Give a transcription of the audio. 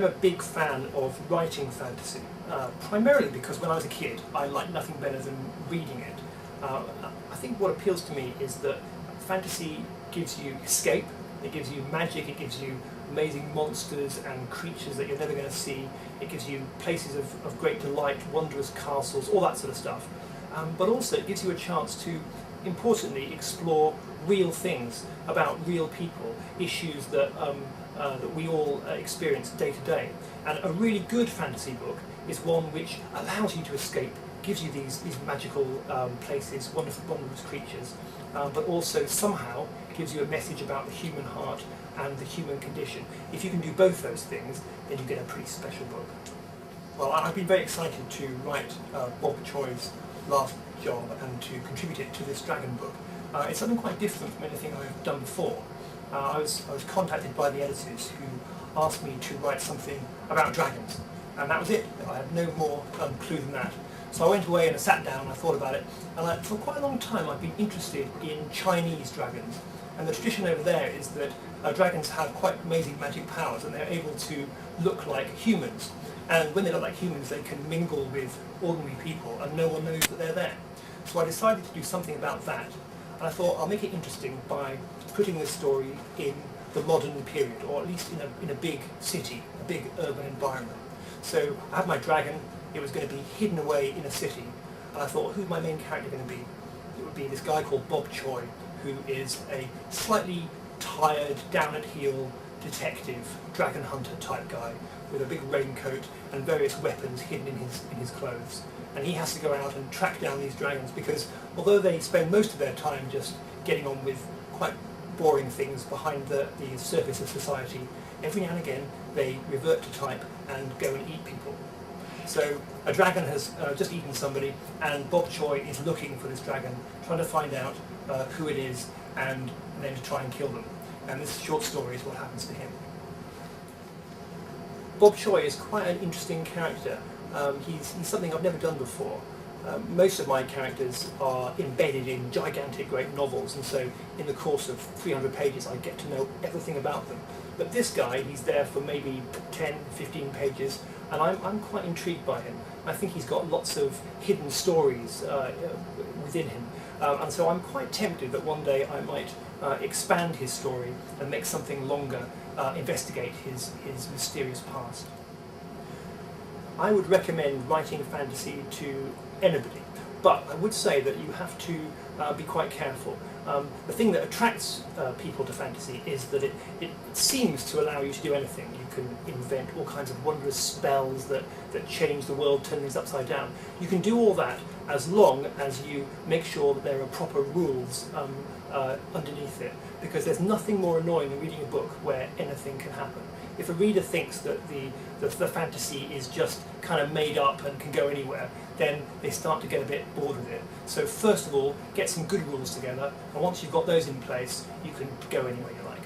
I'm a big fan of writing fantasy, primarily because when I was a kid I liked nothing better than reading it. I think what appeals to me is that fantasy gives you escape, it gives you magic, it gives you amazing monsters and creatures that you're never going to see, it gives you places of great delight, wondrous castles, all that sort of stuff. But also it gives you a chance to, importantly, explore real things about real people, issues that we all experience day to day. And a really good fantasy book is one which allows you to escape, gives you these magical places, wondrous creatures, but also somehow gives you a message about the human heart and the human condition. If you can do both those things, then you get a pretty special book. Well, I've been very excited to write Bob Choi's last job and to contribute it to this dragon book. It's something quite different from anything I've done before. I was contacted by the editors who asked me to write something about dragons, and that was it. I had no more clue than that. So I went away and I sat down and I thought about it, and for quite a long time I've been interested in Chinese dragons. And the tradition over there is that dragons have quite amazing magic powers, and they're able to look like humans. And when they look like humans, they can mingle with ordinary people, and no one knows that they're there. So I decided to do something about that, and I thought I'll make it interesting by putting this story in the modern period, or at least in a big city, a big urban environment. So I had my dragon. It was going to be hidden away in a city, and I thought, who's my main character going to be? It would be this guy called Bob Choi, who is a slightly tired, down-at-heel detective, dragon hunter type guy with a big raincoat and various weapons hidden in his clothes. And he has to go out and track down these dragons because although they spend most of their time just getting on with quite boring things behind the surface of society, every now and again they revert to type and go and eat people. So a dragon has just eaten somebody, and Bob Choi is looking for this dragon, trying to find out who it is, and then to try and kill them. And this short story is what happens to him. Bob Choi is quite an interesting character. He's something I've never done before. Most of my characters are embedded in gigantic great novels, and so in the course of 300 pages I get to know everything about them. But this guy, he's there for maybe 10, 15 pages, and I'm quite intrigued by him. I think he's got lots of hidden stories within him, and so I'm quite tempted that one day I might expand his story and make something longer, investigate his mysterious past. I would recommend writing fantasy to anybody, but I would say that you have to be quite careful. The thing that attracts people to fantasy is that it seems to allow you to do anything. You can invent all kinds of wondrous spells that change the world, turn things upside down. You can do all that as long as you make sure that there are proper rules underneath it, because there's nothing more annoying than reading a book where anything can happen. If a reader thinks that the fantasy is just kind of made up and can go anywhere, then they start to get a bit bored with it. So first of all, get some good rules together, and once you've got those in place, you can go anywhere you like.